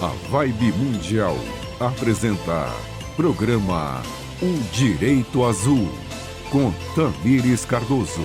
A Vibe Mundial apresenta programa O Direito Azul, com Tamires Cardoso.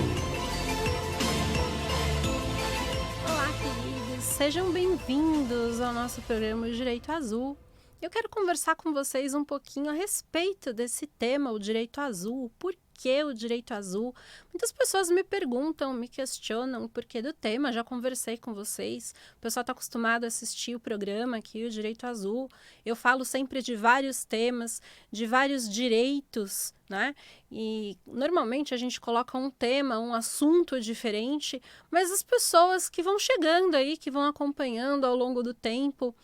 Olá, queridos, sejam bem-vindos ao nosso programa O Direito Azul. Eu quero conversar com vocês um pouquinho a respeito desse tema, o direito azul. Por que o direito azul? Muitas pessoas me perguntam, me questionam o porquê do tema. Já conversei com vocês. O pessoal está acostumado a assistir o programa aqui, o Direito Azul. Eu falo sempre de vários temas, de vários direitos, né? E normalmente a gente coloca um tema, um assunto diferente, mas as pessoas que vão chegando aí, que vão acompanhando ao longo do tempo,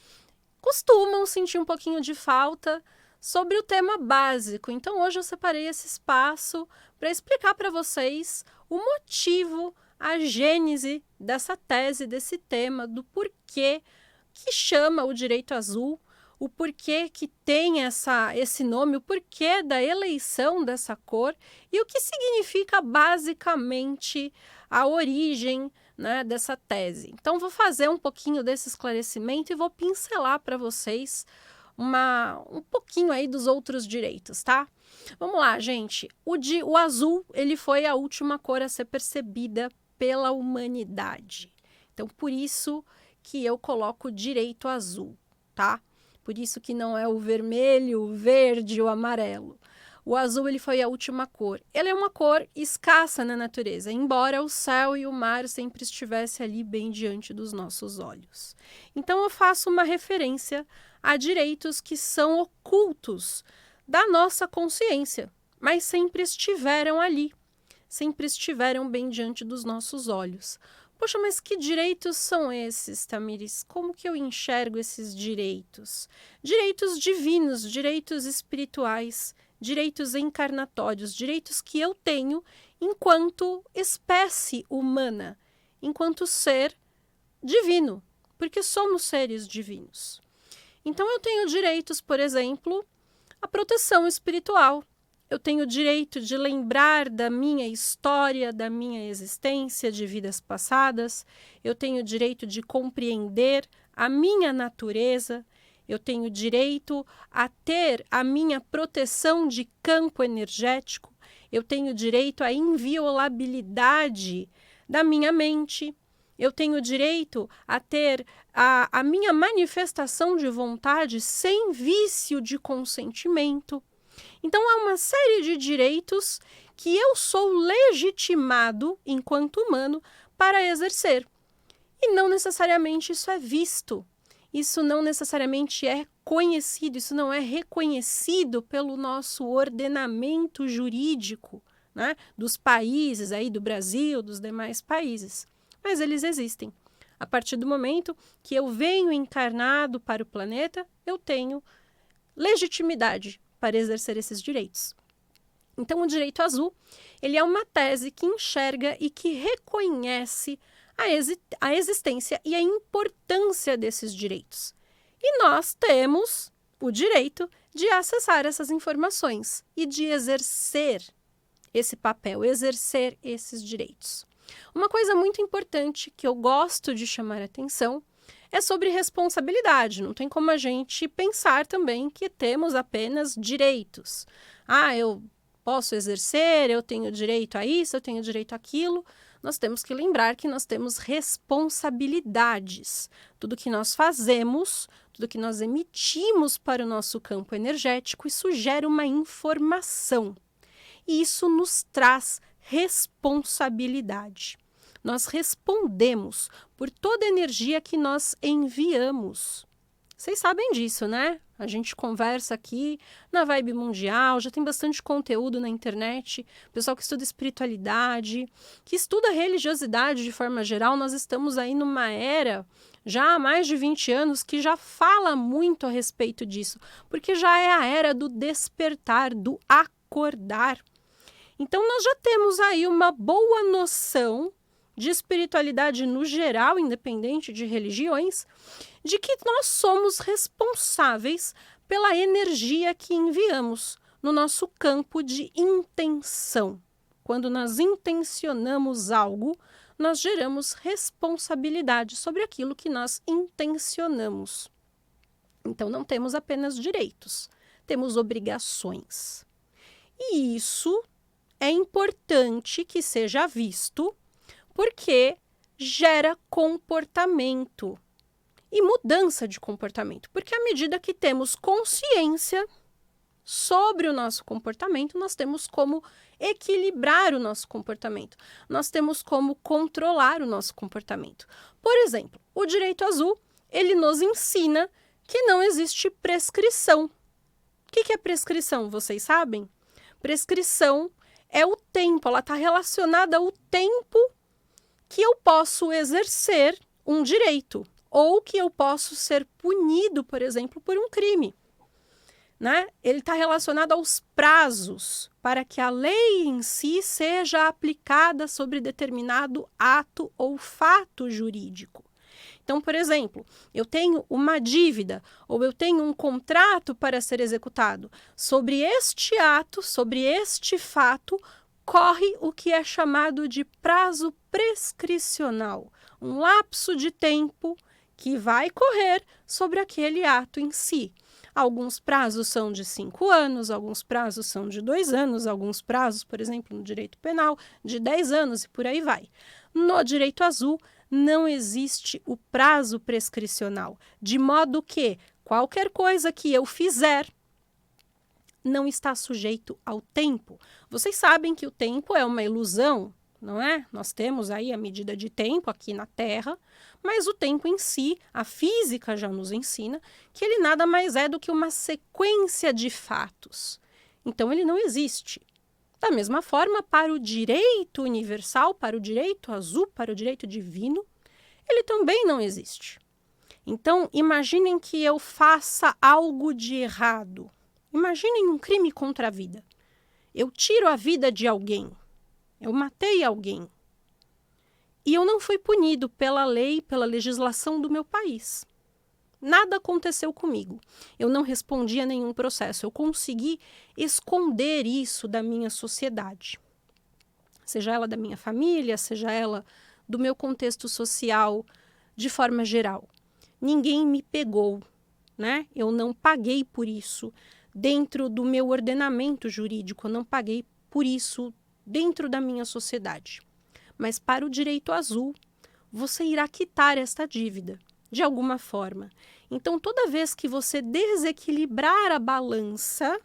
costumam sentir um pouquinho de falta sobre o tema básico. Então, hoje eu separei esse espaço para explicar para vocês o motivo, a gênese dessa tese, desse tema, do porquê que chama o direito azul, o porquê que tem esse nome, o porquê da eleição dessa cor e o que significa basicamente a origem, né, dessa tese. Então, vou fazer um pouquinho desse esclarecimento e vou pincelar para vocês um pouquinho aí dos outros direitos, tá? Vamos lá, gente. O azul, ele foi a última cor a ser percebida pela humanidade. Então, por isso que eu coloco direito azul, tá? Por isso que não é o vermelho, o verde, o amarelo. O azul, ele foi a última cor. Ele é uma cor escassa na natureza, embora o céu e o mar sempre estivessem ali bem diante dos nossos olhos. Então, eu faço uma referência a direitos que são ocultos da nossa consciência, mas sempre estiveram ali, sempre estiveram bem diante dos nossos olhos. Poxa, mas que direitos são esses, Tamires? Como que eu enxergo esses direitos? Direitos divinos, direitos espirituais, direitos encarnatórios, direitos que eu tenho enquanto espécie humana, enquanto ser divino, porque somos seres divinos. Então, eu tenho direitos, por exemplo, à proteção espiritual. Eu tenho o direito de lembrar da minha história, da minha existência de vidas passadas. Eu tenho o direito de compreender a minha natureza. Eu tenho direito a ter a minha proteção de campo energético. Eu tenho direito à inviolabilidade da minha mente. Eu tenho direito a ter a minha manifestação de vontade sem vício de consentimento. Então, há uma série de direitos que eu sou legitimado, enquanto humano, para exercer. E não necessariamente isso é visto. Isso não necessariamente é conhecido, isso não é reconhecido pelo nosso ordenamento jurídico, né, dos países, aí, do Brasil, dos demais países. Mas eles existem. A partir do momento que eu venho encarnado para o planeta, eu tenho legitimidade para exercer esses direitos. Então, o direito azul, ele é uma tese que enxerga e que reconhece a existência e a importância desses direitos. E nós temos o direito de acessar essas informações e de exercer esse papel, exercer esses direitos. Uma coisa muito importante que eu gosto de chamar a atenção é sobre responsabilidade. Não tem como a gente pensar também que temos apenas direitos. Eu posso exercer, eu tenho direito a isso, eu tenho direito àquilo. Nós temos que lembrar que nós temos responsabilidades. Tudo que nós fazemos, tudo que nós emitimos para o nosso campo energético, isso gera uma informação. E isso nos traz responsabilidade. Nós respondemos por toda a energia que nós enviamos. Vocês sabem disso, né? A gente conversa aqui na Vibe Mundial, já tem bastante conteúdo na internet, pessoal que estuda espiritualidade, que estuda religiosidade de forma geral. Nós estamos aí numa era, já há mais de 20 anos, que já fala muito a respeito disso, porque já é a era do despertar, do acordar. Então, nós já temos aí uma boa noção de espiritualidade no geral, independente de religiões, de que nós somos responsáveis pela energia que enviamos no nosso campo de intenção. Quando nós intencionamos algo, nós geramos responsabilidade sobre aquilo que nós intencionamos. Então, não temos apenas direitos, temos obrigações. E isso é importante que seja visto porque gera comportamento e mudança de comportamento. Porque à medida que temos consciência sobre o nosso comportamento, nós temos como equilibrar o nosso comportamento. Nós temos como controlar o nosso comportamento. Por exemplo, o Direito Azul, ele nos ensina que não existe prescrição. O que é prescrição? Vocês sabem? Prescrição é o tempo, ela está relacionada ao tempo que eu posso exercer um direito ou que eu posso ser punido, por exemplo, por um crime. Né? Ele está relacionado aos prazos para que a lei em si seja aplicada sobre determinado ato ou fato jurídico. Então, por exemplo, eu tenho uma dívida ou eu tenho um contrato para ser executado. Sobre este ato, sobre este fato, corre o que é chamado de prazo prescricional, um lapso de tempo que vai correr sobre aquele ato em si. Alguns prazos são de 5 anos, alguns prazos são de 2 anos, alguns prazos, por exemplo, no direito penal, de 10 anos e por aí vai. No Direito Azul, não existe o prazo prescricional, de modo que qualquer coisa que eu fizer não está sujeito ao tempo. Vocês sabem que o tempo é uma ilusão, não é? Nós temos aí a medida de tempo aqui na Terra, mas o tempo em si, a física já nos ensina que ele nada mais é do que uma sequência de fatos. Então, ele não existe. Da mesma forma, para o direito universal, para o direito azul, para o direito divino, ele também não existe. Então, imaginem que eu faça algo de errado. Imaginem um crime contra a vida. Eu tiro a vida de alguém. Eu matei alguém. E eu não fui punido pela lei, pela legislação do meu país. Nada aconteceu comigo. Eu não respondi a nenhum processo. Eu consegui esconder isso da minha sociedade. Seja ela da minha família, seja ela do meu contexto social, de forma geral. Ninguém me pegou, né? Eu não paguei por isso dentro do meu ordenamento jurídico. Eu não paguei por isso dentro da minha sociedade. Mas para o Direito Azul, você irá quitar esta dívida, de alguma forma. Então, toda vez que você desequilibrar a balança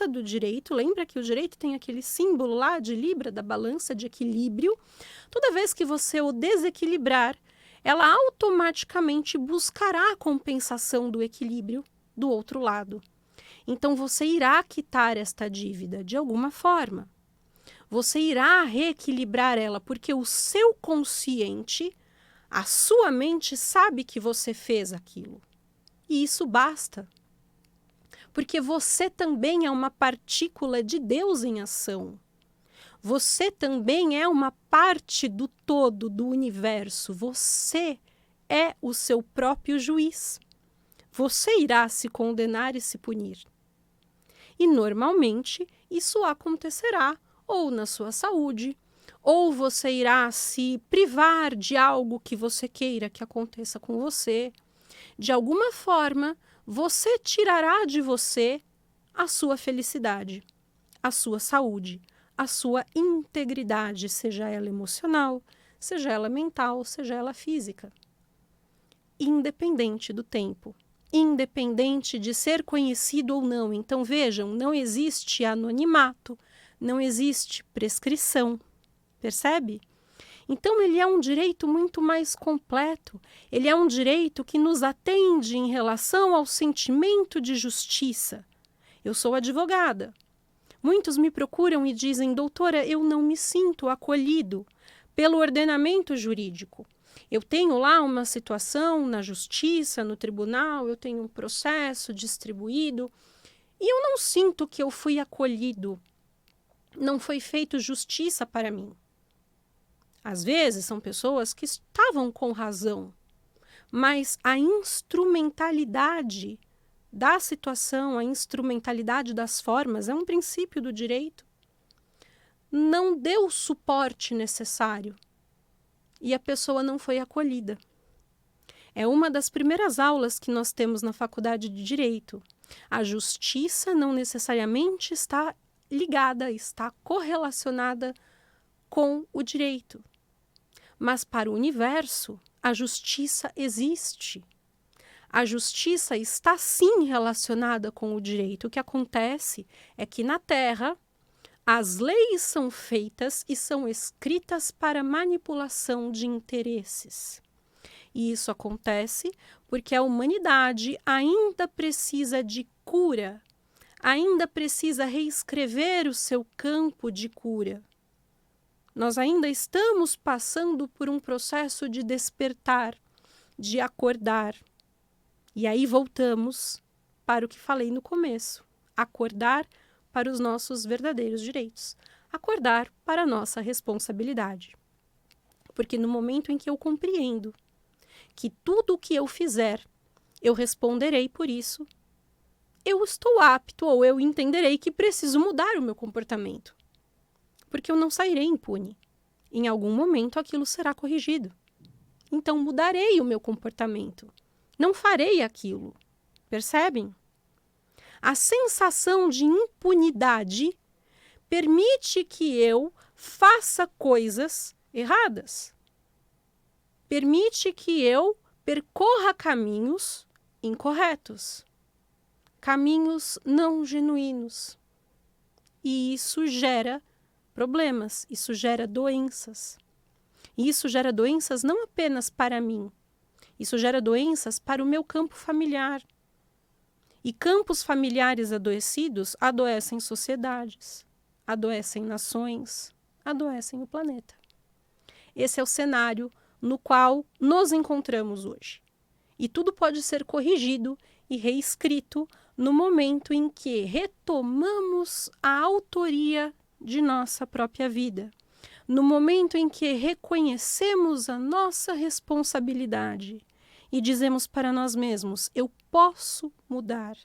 do direito, lembra que o direito tem aquele símbolo lá de Libra, da balança de equilíbrio? Toda vez que você o desequilibrar, ela automaticamente buscará a compensação do equilíbrio do outro lado. Então, você irá quitar esta dívida de alguma forma. Você irá reequilibrar ela, porque o seu consciente, a sua mente sabe que você fez aquilo. E isso basta. Porque você também é uma partícula de Deus em ação. Você também é uma parte do todo, do universo. Você é o seu próprio juiz. Você irá se condenar e se punir. E normalmente isso acontecerá ou na sua saúde, ou você irá se privar de algo que você queira que aconteça com você. De alguma forma, você tirará de você a sua felicidade, a sua saúde, a sua integridade, seja ela emocional, seja ela mental, seja ela física. Independente do tempo, independente de ser conhecido ou não. Então, vejam, não existe anonimato, não existe prescrição, percebe? Então, ele é um direito muito mais completo. Ele é um direito que nos atende em relação ao sentimento de justiça. Eu sou advogada. Muitos me procuram e dizem, doutora, eu não me sinto acolhido pelo ordenamento jurídico. Eu tenho lá uma situação na justiça, no tribunal, eu tenho um processo distribuído e eu não sinto que eu fui acolhido. Não foi feito justiça para mim. Às vezes são pessoas que estavam com razão, mas a instrumentalidade da situação, a instrumentalidade das formas, é um princípio do direito, não deu o suporte necessário e a pessoa não foi acolhida. É uma das primeiras aulas que nós temos na faculdade de Direito. A justiça não necessariamente está ligada, está correlacionada com o direito. Mas para o universo, a justiça existe. A justiça está sim relacionada com o direito. O que acontece é que na Terra, as leis são feitas e são escritas para manipulação de interesses. E isso acontece porque a humanidade ainda precisa de cura, ainda precisa reescrever o seu campo de cura. Nós ainda estamos passando por um processo de despertar, de acordar. E aí voltamos para o que falei no começo. Acordar para os nossos verdadeiros direitos. Acordar para a nossa responsabilidade. Porque no momento em que eu compreendo que tudo o que eu fizer, eu responderei por isso, eu estou apto ou eu entenderei que preciso mudar o meu comportamento. Porque eu não sairei impune. Em algum momento aquilo será corrigido. Então mudarei o meu comportamento. Não farei aquilo. Percebem? A sensação de impunidade permite que eu faça coisas erradas. Permite que eu percorra caminhos incorretos. Caminhos não genuínos. E isso gera problemas, isso gera doenças. E isso gera doenças não apenas para mim, isso gera doenças para o meu campo familiar. E campos familiares adoecidos adoecem sociedades, adoecem nações, adoecem o planeta. Esse é o cenário no qual nos encontramos hoje. E tudo pode ser corrigido e reescrito no momento em que retomamos a autoria de nossa própria vida, no momento em que reconhecemos a nossa responsabilidade e dizemos para nós mesmos, eu posso mudar.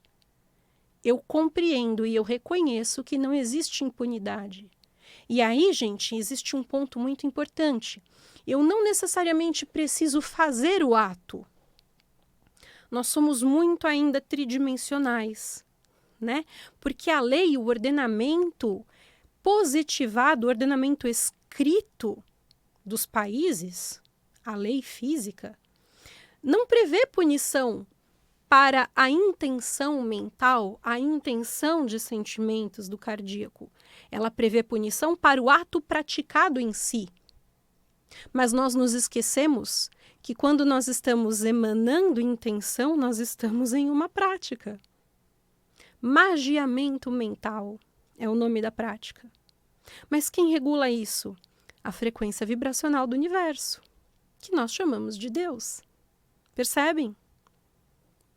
Eu compreendo e eu reconheço que não existe impunidade. E aí, gente, existe um ponto muito importante. Eu não necessariamente preciso fazer o ato. Nós somos muito ainda tridimensionais, né? Porque a lei, o ordenamento positivado, o ordenamento escrito dos países, a lei física, não prevê punição para a intenção mental, a intenção de sentimentos do cardíaco. Ela prevê punição para o ato praticado em si. Mas nós nos esquecemos que quando nós estamos emanando intenção, nós estamos em uma prática. Magiamento mental é o nome da prática. Mas quem regula isso? A frequência vibracional do universo, que nós chamamos de Deus. Percebem?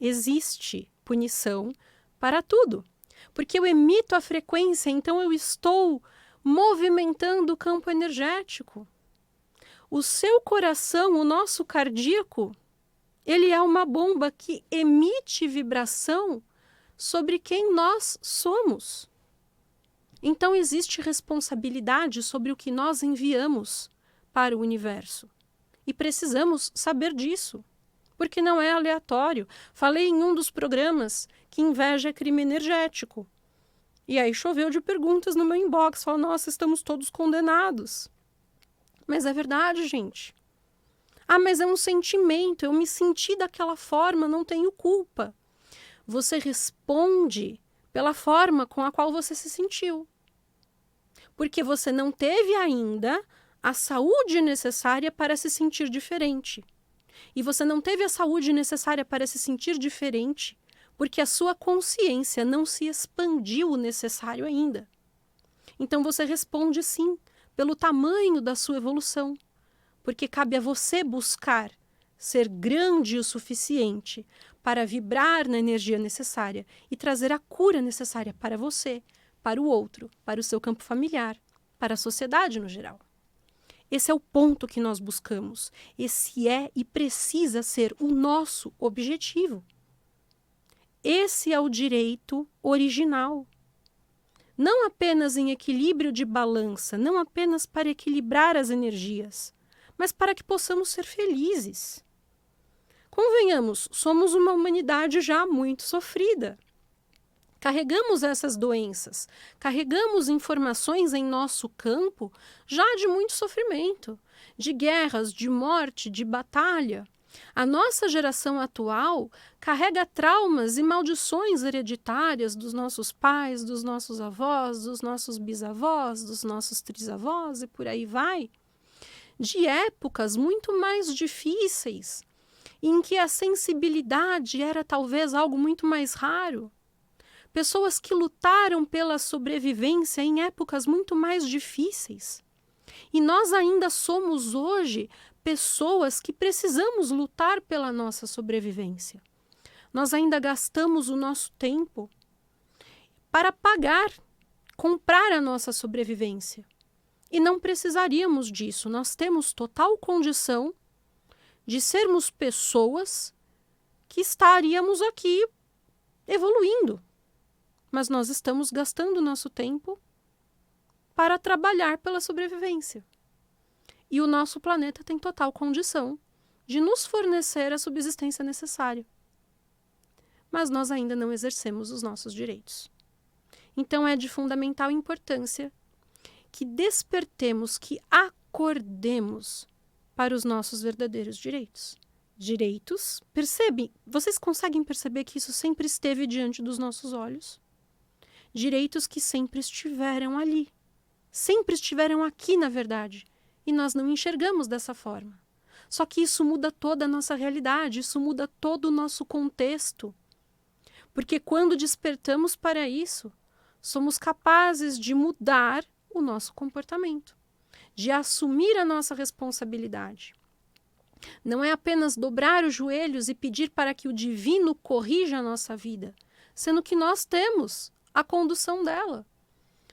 Existe punição para tudo. Porque eu emito a frequência, então eu estou movimentando o campo energético. O seu coração, o nosso cardíaco, ele é uma bomba que emite vibração sobre quem nós somos. Então existe responsabilidade sobre o que nós enviamos para o universo. E precisamos saber disso, porque não é aleatório. Falei em um dos programas que inveja é crime energético. E aí choveu de perguntas no meu inbox. Falo, nossa, estamos todos condenados. Mas é verdade, gente. Ah, mas é um sentimento, eu me senti daquela forma, não tenho culpa. Você responde pela forma com a qual você se sentiu. Porque você não teve ainda a saúde necessária para se sentir diferente. E você não teve a saúde necessária para se sentir diferente porque a sua consciência não se expandiu o necessário ainda. Então você responde sim, pelo tamanho da sua evolução, porque cabe a você buscar ser grande o suficiente para vibrar na energia necessária e trazer a cura necessária para você, para o outro, para o seu campo familiar, para a sociedade no geral. Esse é o ponto que nós buscamos. Esse é e precisa ser o nosso objetivo. Esse é o direito original. Não apenas em equilíbrio de balança, não apenas para equilibrar as energias, mas para que possamos ser felizes. Convenhamos, somos uma humanidade já muito sofrida. Carregamos essas doenças, carregamos informações em nosso campo já de muito sofrimento, de guerras, de morte, de batalha. A nossa geração atual carrega traumas e maldições hereditárias dos nossos pais, dos nossos avós, dos nossos bisavós, dos nossos trisavós e por aí vai, de épocas muito mais difíceis, em que a sensibilidade era talvez algo muito mais raro. Pessoas que lutaram pela sobrevivência em épocas muito mais difíceis. E nós ainda somos hoje pessoas que precisamos lutar pela nossa sobrevivência. Nós ainda gastamos o nosso tempo para comprar a nossa sobrevivência. E não precisaríamos disso. Nós temos total condição de sermos pessoas que estaríamos aqui evoluindo. Mas nós estamos gastando nosso tempo para trabalhar pela sobrevivência. E o nosso planeta tem total condição de nos fornecer a subsistência necessária. Mas nós ainda não exercemos os nossos direitos. Então é de fundamental importância que despertemos, que acordemos para os nossos verdadeiros direitos. Direitos, vocês conseguem perceber que isso sempre esteve diante dos nossos olhos? Direitos que sempre estiveram ali. Sempre estiveram aqui, na verdade. E nós não enxergamos dessa forma. Só que isso muda toda a nossa realidade, isso muda todo o nosso contexto. Porque quando despertamos para isso, somos capazes de mudar o nosso comportamento, de assumir a nossa responsabilidade. Não é apenas dobrar os joelhos e pedir para que o divino corrija a nossa vida, sendo que nós temos a condução dela.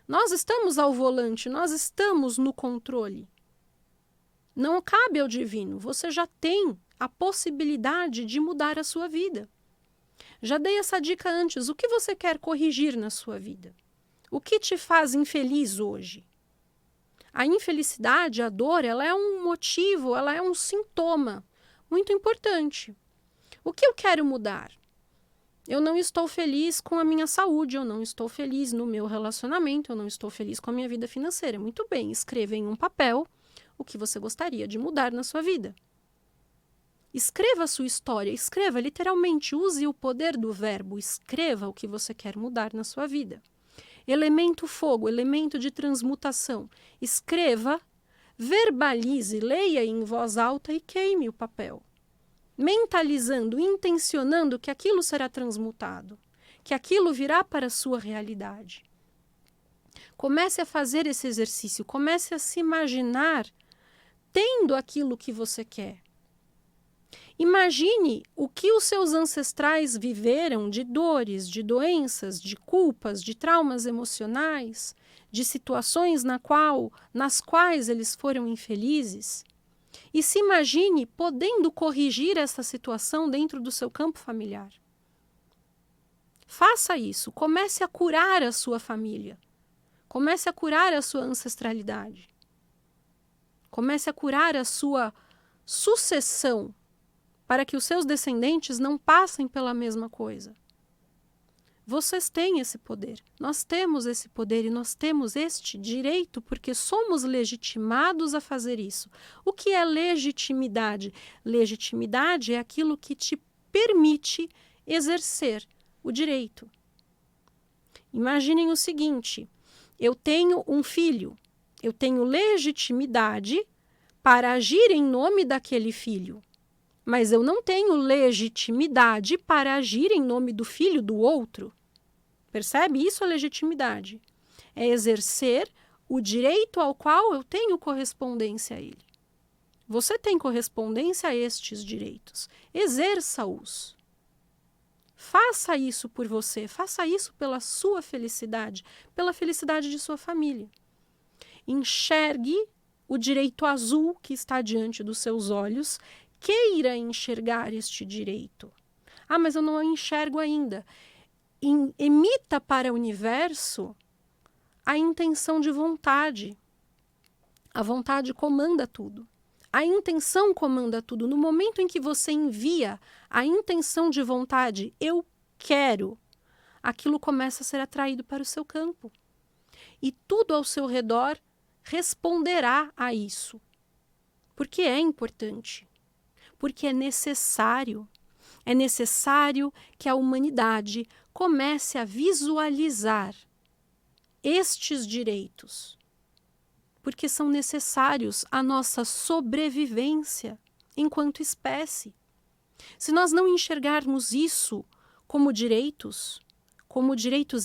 Nós estamos ao volante, nós estamos no controle. Não cabe ao divino, você já tem a possibilidade de mudar a sua vida. Já dei essa dica antes, o que você quer corrigir na sua vida? O que te faz infeliz hoje? A infelicidade, a dor, ela é um motivo, ela é um sintoma muito importante. O que eu quero mudar? Eu não estou feliz com a minha saúde, eu não estou feliz no meu relacionamento, eu não estou feliz com a minha vida financeira. Muito bem, escreva em um papel o que você gostaria de mudar na sua vida. Escreva a sua história, escreva literalmente, use o poder do verbo, escreva o que você quer mudar na sua vida. Elemento fogo, elemento de transmutação. Escreva, verbalize, leia em voz alta e queime o papel. Mentalizando, intencionando que aquilo será transmutado, que aquilo virá para a sua realidade. Comece a fazer esse exercício, comece a se imaginar tendo aquilo que você quer. Imagine o que os seus ancestrais viveram de dores, de doenças, de culpas, de traumas emocionais, de situações nas quais eles foram infelizes. E se imagine podendo corrigir essa situação dentro do seu campo familiar. Faça isso, comece a curar a sua família. Comece a curar a sua ancestralidade. Comece a curar a sua sucessão, para que os seus descendentes não passem pela mesma coisa. Vocês têm esse poder, nós temos esse poder e nós temos este direito porque somos legitimados a fazer isso. O que é legitimidade? Legitimidade é aquilo que te permite exercer o direito. Imaginem o seguinte, eu tenho um filho, eu tenho legitimidade para agir em nome daquele filho. Mas eu não tenho legitimidade para agir em nome do filho do outro. Percebe? Isso é legitimidade. É exercer o direito ao qual eu tenho correspondência a ele. Você tem correspondência a estes direitos. Exerça-os. Faça isso por você. Faça isso pela sua felicidade, pela felicidade de sua família. Enxergue o direito azul que está diante dos seus olhos. Queira enxergar este direito. Ah, mas eu não enxergo ainda. Emita para o universo a intenção de vontade. A vontade comanda tudo. A intenção comanda tudo. No momento em que você envia a intenção de vontade, eu quero, aquilo começa a ser atraído para o seu campo. E tudo ao seu redor responderá a isso. Porque é importante. Porque é necessário. É necessário que a humanidade comece a visualizar estes direitos. Porque são necessários à nossa sobrevivência enquanto espécie. Se nós não enxergarmos isso como direitos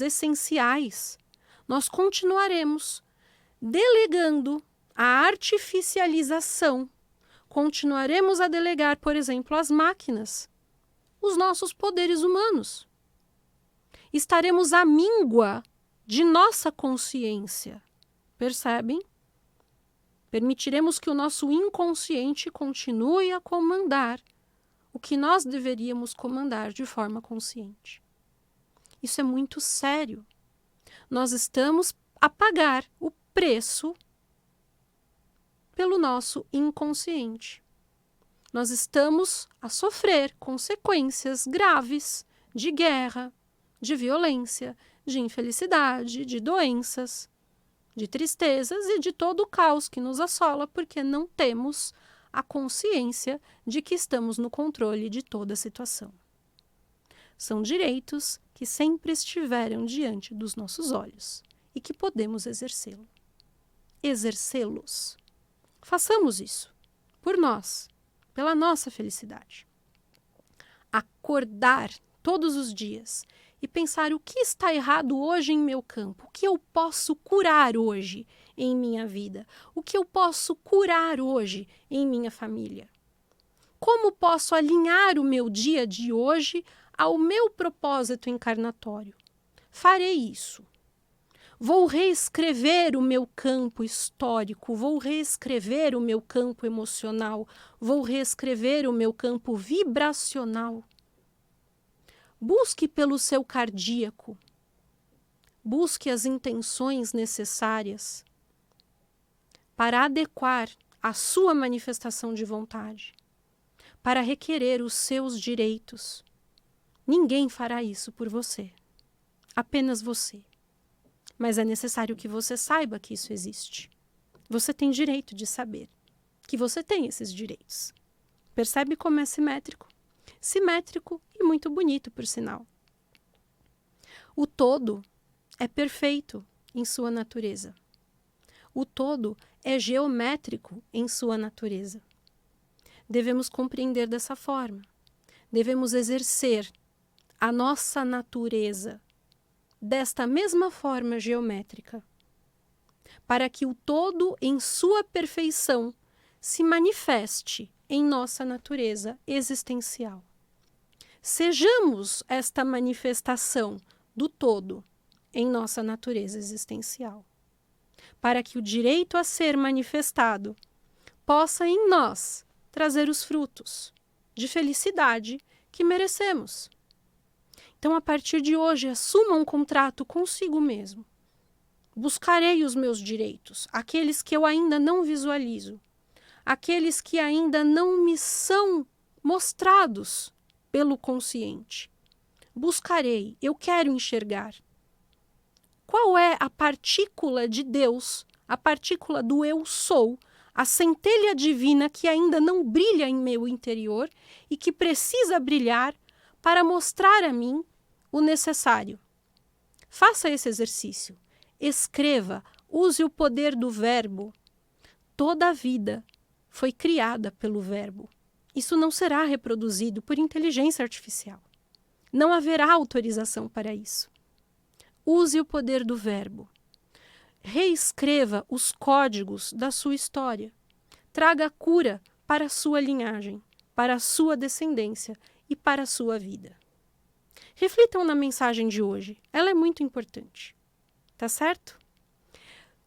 essenciais, nós continuaremos delegando a artificialização, continuaremos a delegar, por exemplo, às máquinas, os nossos poderes humanos. Estaremos à míngua de nossa consciência, percebem? Permitiremos que o nosso inconsciente continue a comandar o que nós deveríamos comandar de forma consciente. Isso é muito sério. Nós estamos a pagar o preço pelo nosso inconsciente. Nós estamos a sofrer consequências graves de guerra, de violência, de infelicidade, de doenças, de tristezas e de todo o caos que nos assola, porque não temos a consciência de que estamos no controle de toda a situação. São direitos que sempre estiveram diante dos nossos olhos e que podemos exercê-los. Façamos isso por nós, pela nossa felicidade. Acordar todos os dias e pensar o que está errado hoje em meu campo, o que eu posso curar hoje em minha vida, o que eu posso curar hoje em minha família. Como posso alinhar o meu dia de hoje ao meu propósito encarnatório? Farei isso. Vou reescrever o meu campo histórico, vou reescrever o meu campo emocional, vou reescrever o meu campo vibracional. Busque pelo seu cardíaco. Busque as intenções necessárias para adequar a sua manifestação de vontade, para requerer os seus direitos. Ninguém fará isso por você. Apenas você. Mas é necessário que você saiba que isso existe. Você tem direito de saber que você tem esses direitos. Percebe como é simétrico? Simétrico e muito bonito, por sinal. O todo é perfeito em sua natureza. O todo é geométrico em sua natureza. Devemos compreender dessa forma. Devemos exercer a nossa natureza desta mesma forma geométrica, para que o todo em sua perfeição se manifeste em nossa natureza existencial. Sejamos esta manifestação do todo em nossa natureza existencial, para que o direito a ser manifestado possa em nós trazer os frutos de felicidade que merecemos. Então, a partir de hoje, assuma um contrato consigo mesmo. Buscarei os meus direitos, aqueles que eu ainda não visualizo, aqueles que ainda não me são mostrados pelo consciente. Buscarei, eu quero enxergar. Qual é a partícula de Deus, a partícula do eu sou, a centelha divina que ainda não brilha em meu interior e que precisa brilhar para mostrar a mim o necessário? Faça esse exercício. Escreva, use o poder do verbo. Toda a vida foi criada pelo verbo. Isso não será reproduzido por inteligência artificial. Não haverá autorização para isso. Use o poder do verbo. Reescreva os códigos da sua história. Traga a cura para a sua linhagem, para a sua descendência e para a sua vida. Reflitam na mensagem de hoje. Ela é muito importante. Tá certo?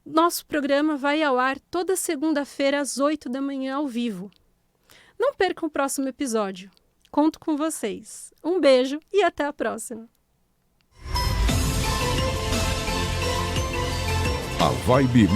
Nosso programa vai ao ar toda segunda-feira às 8 da manhã ao vivo. Não percam o próximo episódio. Conto com vocês. Um beijo e até a próxima. A Vibe